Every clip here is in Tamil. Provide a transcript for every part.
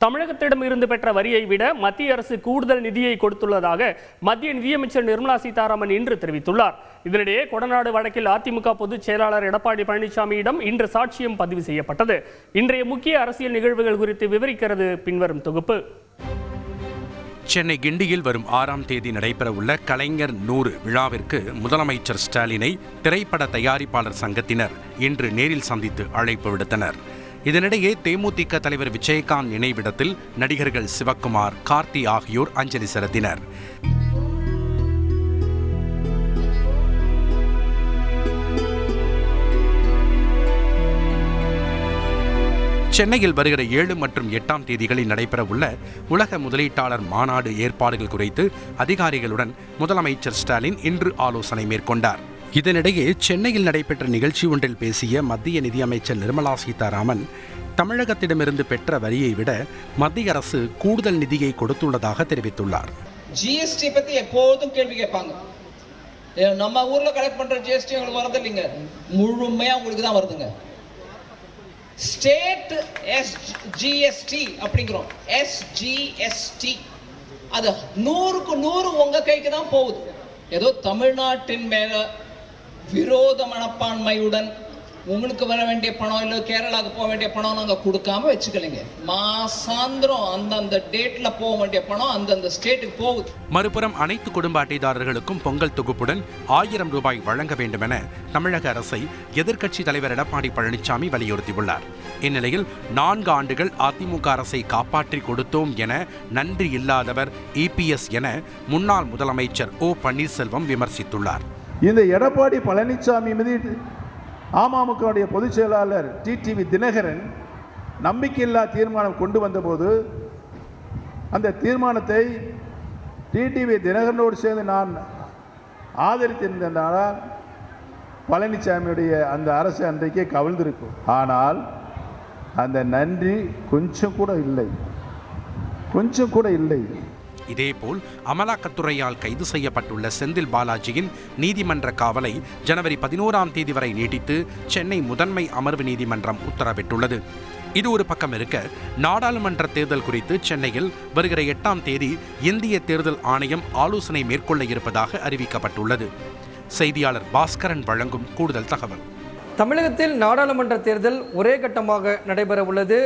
தமிழகத்திடம் இருந்து பெற்ற வரியை விட மத்திய அரசு கூடுதல் நிதியை கொடுத்துள்ளதாக மத்திய நிதியமைச்சர் நிர்மலா சீதாராமன் இன்று தெரிவித்துள்ளார். இதனிடையே கொடநாடு வழக்கில் அதிமுக பொதுச் செயலாளர் எடப்பாடி பழனிசாமியிடம் இன்று சாட்சியம் பதிவு செய்யப்பட்டது. இன்றைய முக்கிய அரசியல் நிகழ்வுகள் குறித்து விவரிக்கிறது பின்வரும் தொகுப்பு. சென்னை கிண்டியில் வரும் 6ஆம் தேதி நடைபெறவுள்ள கலைஞர் 100 விழாவிற்கு முதலமைச்சர் ஸ்டாலினை திரைப்பட தயாரிப்பாளர் சங்கத்தினர் இன்று நேரில் சந்தித்து அழைப்பு விடுத்தனர். இதனிடையே தேமுதிக தலைவர் விஜயகாந்த் நினைவிடத்தில் நடிகர்கள் சிவக்குமார், கார்த்தி ஆகியோர் அஞ்சலி செலுத்தினர். சென்னையில் வருகிற 7 மற்றும் 8ஆம் தேதிகளில் நடைபெறவுள்ள உலக முதலீட்டாளர் மாநாடு ஏற்பாடுகள் குறித்து அதிகாரிகளுடன் முதலமைச்சர் ஸ்டாலின் இன்று ஆலோசனை மேற்கொண்டார். இதனிடையே சென்னையில் நடைபெற்ற நிகழ்ச்சி ஒன்றில் பேசிய மத்திய நிதியமைச்சர் நிர்மலா சீதாராமன், தமிழகத்திடமிருந்து பெற்ற வரியை விட மத்திய அரசு கூடுதல் நிதியை கொடுத்துள்ளதாக தெரிவித்துள்ளார். ஜிஎஸ்டி பத்தி எப்போதும் கேள்வி கேட்பாங்க. நம்ம ஊர்ல கலெக்ட் பண்ற ஜிஎஸ்டி உங்களுக்கு வரது இல்லைங்க, முழுமையா உங்களுக்கு தான் வருதுங்க. ஸ்டேட் எஸ்ஜிஎஸ்டி அப்படிங்கிறோம், எஸ்ஜிஎஸ்டி அது 100க்கு 100 உங்க கைக்கு தான் போகுது. ஏதோ தமிழ்நாட்டின் மேல விரோத மனப்பான்மையுடன் உங்களுக்கு வர வேண்டிய பணம் இல்லை கேரளாவுக்கு போக வேண்டிய பணம் நாங்கள் கொடுக்காம வச்சுக்கலைங்க. மாசாந்திரம் அந்தந்த டேட்ல போக வேண்டிய பணம் அந்தந்த ஸ்டேட்டுக்கு போகுது. மறுபுறம் அனைத்து குடும்ப அட்டைதாரர்களுக்கும் பொங்கல் தொகுப்புடன் 1000 ரூபாய் வழங்க வேண்டும் என தமிழக அரசை எதிர்க்கட்சி தலைவர் எடப்பாடி பழனிசாமி வலியுறுத்தியுள்ளார். இந்நிலையில் 4 ஆண்டுகள் அதிமுக அரசை காப்பாற்றி கொடுத்தோம் என நன்றி இல்லாதவர் இபிஎஸ் என முன்னாள் முதலமைச்சர் ஓ பன்னீர்செல்வம் விமர்சித்துள்ளார். இந்த எடப்பாடி பழனிசாமி மீது அமமுகவுடைய பொதுச் செயலாளர் டிடிவி தினகரன் நம்பிக்கையில்லா தீர்மானம் கொண்டு வந்தபோது அந்த தீர்மானத்தை டிடிவி தினகரனோடு சேர்ந்து நான் ஆதரித்திருந்ததால் பழனிசாமியுடைய அந்த அரசு அன்றைக்கே கவிழ்ந்திருக்கும். ஆனால் அந்த நன்றி கொஞ்சம் கூட இல்லை. இதேபோல் அமலாக்கத்துறையால் கைது செய்யப்பட்டுள்ள செந்தில் பாலாஜியின் நீதிமன்ற காவலை ஜனவரி 11ஆம் தேதி வரை நீட்டித்து சென்னை முதன்மை அமர்வு நீதிமன்றம் உத்தரவிட்டுள்ளது. இது ஒரு பக்கம் இருக்க, நாடாளுமன்ற தேர்தல் குறித்து சென்னையில் வருகிற 8ஆம் தேதி இந்திய தேர்தல் ஆணையம் ஆலோசனை மேற்கொள்ள இருப்பதாக அறிவிக்கப்பட்டுள்ளது. செய்தியாளர் பாஸ்கரன் வழங்கும் கூடுதல் தகவல். தமிழகத்தில் நாடாளுமன்ற தேர்தல் ஒரே கட்டமாக நடைபெற உள்ளது.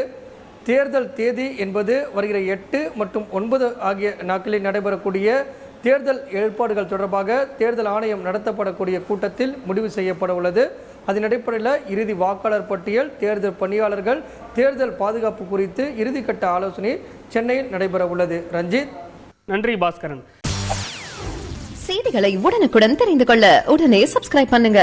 தேர்தல் தேதி என்பது வருகிற 8 மற்றும் 9 ஆகிய நாட்களில் நடைபெறக்கூடிய தேர்தல் ஏற்பாடுகள் தொடர்பாக தேர்தல் ஆணையம் நடத்தப்படக்கூடிய கூட்டத்தில் முடிவு செய்யப்பட உள்ளது. அதன் அடிப்படையில் இறுதி வாக்காளர் பட்டியல், தேர்தல் பணியாளர்கள், தேர்தல் பாதுகாப்பு குறித்து இறுதிக்கட்ட ஆலோசனை சென்னையில் நடைபெற உள்ளது. ரஞ்சித், நன்றி பாஸ்கரன். செய்திகளை உடனுக்குடன் தெரிந்து கொள்ள உடனே சப்ஸ்கிரைப் பண்ணுங்க.